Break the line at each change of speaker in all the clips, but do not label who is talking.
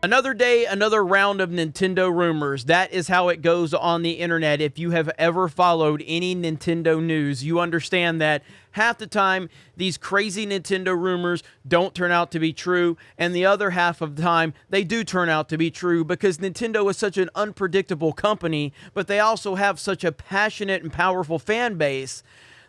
Another day, another round of Nintendo rumors. That is how it goes on the internet. If you have ever followed any Nintendo news, you understand that half the time these crazy Nintendo rumors don't turn out to be true, and the other half of the time they do turn out to be true because Nintendo is such an unpredictable company, but they also have such a passionate and powerful fan base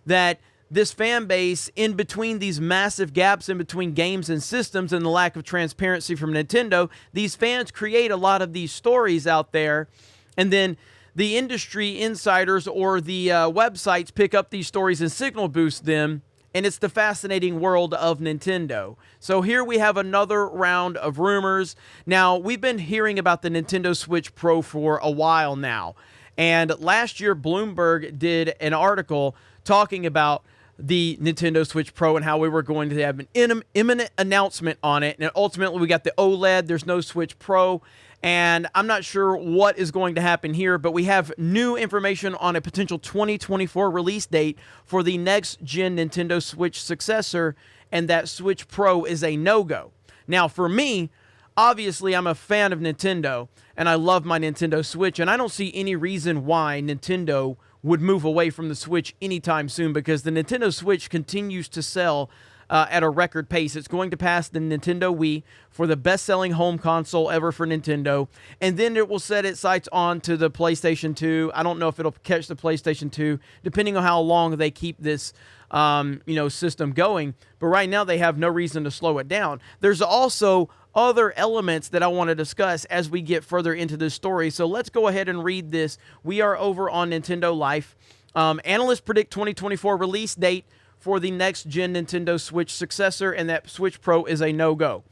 that this fan base, in between these massive gaps in between games and systems and the lack of transparency from Nintendo, these fans create a lot of these stories out there, and then the industry insiders or the websites pick up these stories and signal boost them, and it's the fascinating world of Nintendo. So here we have another round of rumors. Now, we've been hearing about the Nintendo Switch Pro for a while now, and last year Bloomberg did an article talking about the Nintendo Switch Pro and how we were going to have an imminent announcement on it. And ultimately, we got the OLED. There's no Switch Pro. And I'm not sure what is going to happen here, but we have new information on a potential 2024 release date for the next-gen Nintendo Switch successor, and that Switch Pro is a no-go. Now, for me, obviously, I'm a fan of Nintendo, and I love my Nintendo Switch, and I don't see any reason why Nintendo would move away from the Switch anytime soon because the Nintendo Switch continues to sell at a record pace. It's going to pass the Nintendo Wii for the best-selling home console ever for Nintendo, and then it will set its sights on to the PlayStation 2. I don't know if it'll catch the PlayStation 2, depending on how long they keep this system going, but right now they have no reason to slow it down. There's also other elements that I want to discuss as we get further into this story. So let's go ahead and read this. We are over on Nintendo Life. Analysts predict 2024 release date for the next-gen Nintendo Switch successor, and that Switch Pro is a no-go.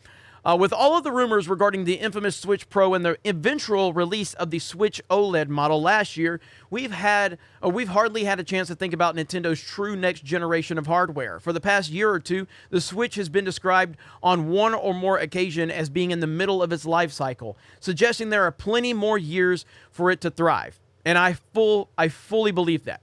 With all of the rumors regarding the infamous Switch Pro and the eventual release of the Switch OLED model last year, we've hardly had a chance to think about Nintendo's true next generation of hardware. For the past year or two, the Switch has been described on one or more occasion as being in the middle of its life cycle, suggesting there are plenty more years for it to thrive. And I fully believe that.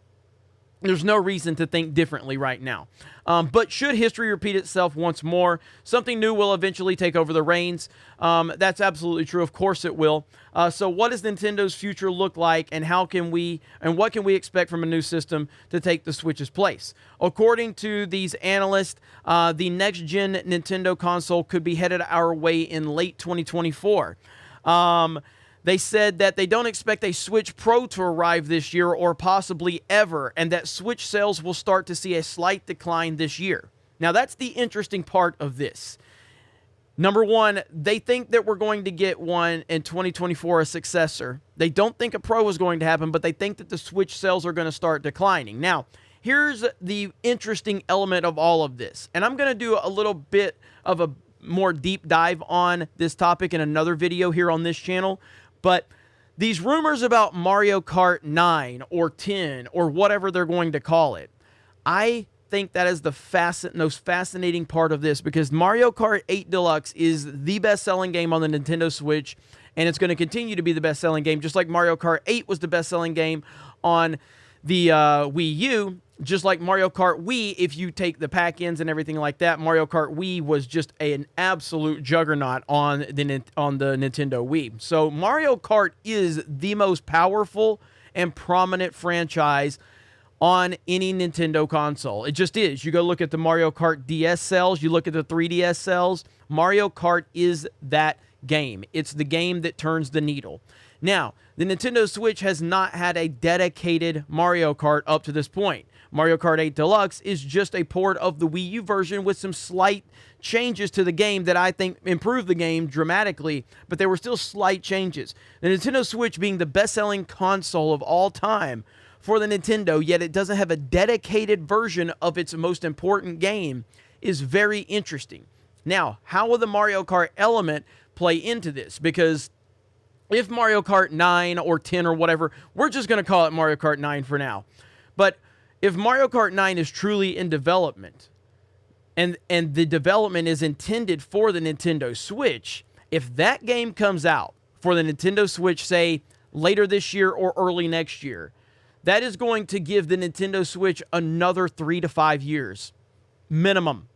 There's no reason to think differently right now. But should history repeat itself once more, something new will eventually take over the reins. That's absolutely true. Of course it will. So what does Nintendo's future look like, and what can we expect from a new system to take the Switch's place? According to these analysts, the next-gen Nintendo console could be headed our way in late 2024. They said that they don't expect a Switch Pro to arrive this year or possibly ever, and that Switch sales will start to see a slight decline this year. Now, that's the interesting part of this. Number one, they think that we're going to get one in 2024, a successor. They don't think a Pro is going to happen, but they think that the Switch sales are going to start declining. Now, here's the interesting element of all of this, and I'm going to do a little bit of a more deep dive on this topic in another video here on this channel. But these rumors about Mario Kart 9 or 10 or whatever they're going to call it, I think that is the most fascinating part of this, because Mario Kart 8 Deluxe is the best-selling game on the Nintendo Switch, and it's going to continue to be the best-selling game, just like Mario Kart 8 was the best-selling game on the Wii U. Just like Mario Kart Wii, if you take the pack-ins and everything like that, Mario Kart Wii was just an absolute juggernaut on the Nintendo Wii. So Mario Kart is the most powerful and prominent franchise on any Nintendo console. It just is. You go look at the Mario Kart DS sales, you look at the 3DS sales, Mario Kart is that game. It's the game that turns the needle. Now, the Nintendo Switch has not had a dedicated Mario Kart up to this point. Mario Kart 8 Deluxe is just a port of the Wii U version with some slight changes to the game that I think improved the game dramatically, but they were still slight changes. The Nintendo Switch being the best-selling console of all time for the Nintendo, yet it doesn't have a dedicated version of its most important game, is very interesting. Now, how will the Mario Kart element play into this? Because if Mario Kart 9 or 10 or whatever, we're just going to call it Mario Kart 9 for now. But if Mario Kart 9 is truly in development, and the development is intended for the Nintendo Switch, if that game comes out for the Nintendo Switch, say, later this year or early next year, that is going to give the Nintendo Switch another 3 to 5 years, minimum.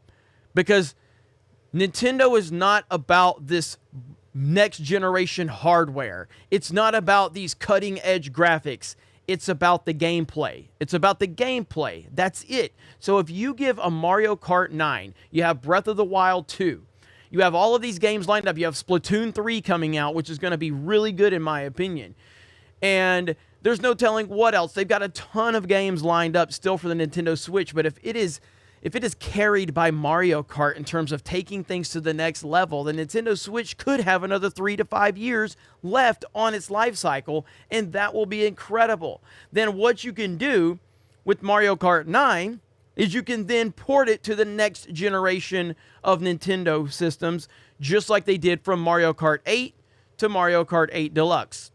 Because Nintendo is not about this next generation hardware. It's not about these cutting edge graphics. It's about the gameplay. It's about the gameplay. That's it. So if you give a Mario Kart 9, you have Breath of the Wild 2, you have all of these games lined up. You have Splatoon 3 coming out, which is going to be really good in my opinion. And there's no telling what else. They've got a ton of games lined up still for the Nintendo Switch, but if it is carried by Mario Kart in terms of taking things to the next level, the Nintendo Switch could have another 3 to 5 years left on its life cycle, and that will be incredible. Then what you can do with Mario Kart 9 is you can then port it to the next generation of Nintendo systems, just like they did from Mario Kart 8 to Mario Kart 8 Deluxe.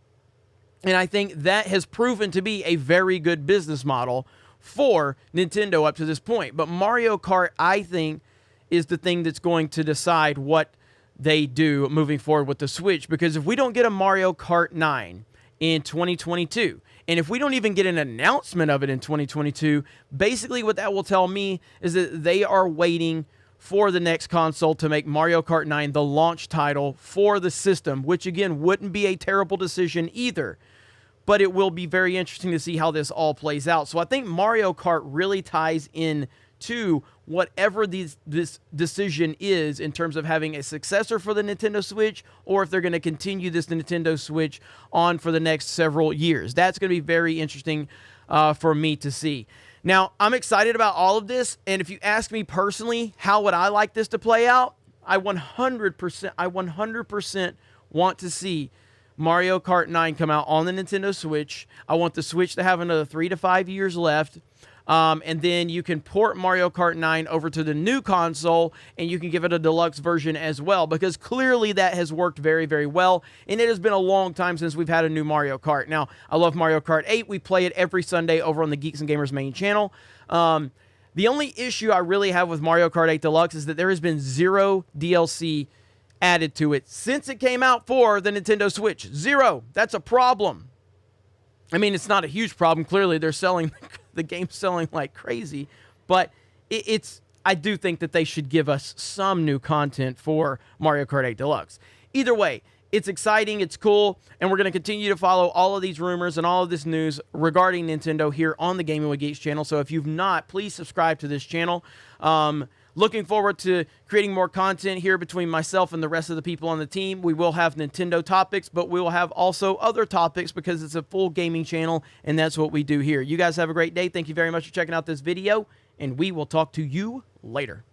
And I think that has proven to be a very good business model for Nintendo up to this point. But Mario Kart, I think, is the thing that's going to decide what they do moving forward with the Switch. Because if we don't get a Mario Kart 9 in 2022, and if we don't even get an announcement of it in 2022, basically what that will tell me is that they are waiting for the next console to make Mario Kart 9 the launch title for the system, which again wouldn't be a terrible decision either. But it will be very interesting to see how this all plays out. So I think Mario Kart really ties in to whatever this decision is in terms of having a successor for the Nintendo Switch, or if they're going to continue this Nintendo Switch on for the next several years. That's going to be very interesting for me to see. Now, I'm excited about all of this, and if you ask me personally, how would I like this to play out? I 100% want to see Mario Kart 9 come out on the Nintendo Switch. I want the Switch to have another 3 to 5 years left. And then you can port Mario Kart 9 over to the new console, and you can give it a deluxe version as well, because clearly that has worked very, very well, and it has been a long time since we've had a new Mario Kart. Now, I love Mario Kart 8. We play it every Sunday over on the Geeks and Gamers main channel. The only issue I really have with Mario Kart 8 Deluxe is that there has been zero DLC added to it since it came out for the Nintendo Switch. Zero. That's a problem. I mean, it's not a huge problem. Clearly, they're selling the game's selling like crazy, but I do think that they should give us some new content for Mario Kart 8 Deluxe. Either way, it's exciting, it's cool, and we're going to continue to follow all of these rumors and all of this news regarding Nintendo here on the Gaming with Geeks channel. So if you've not, please subscribe to this channel. Looking forward to creating more content here between myself and the rest of the people on the team. We will have Nintendo topics, but we will have also other topics because it's a full gaming channel, and that's what we do here. You guys have a great day. Thank you very much for checking out this video, and we will talk to you later.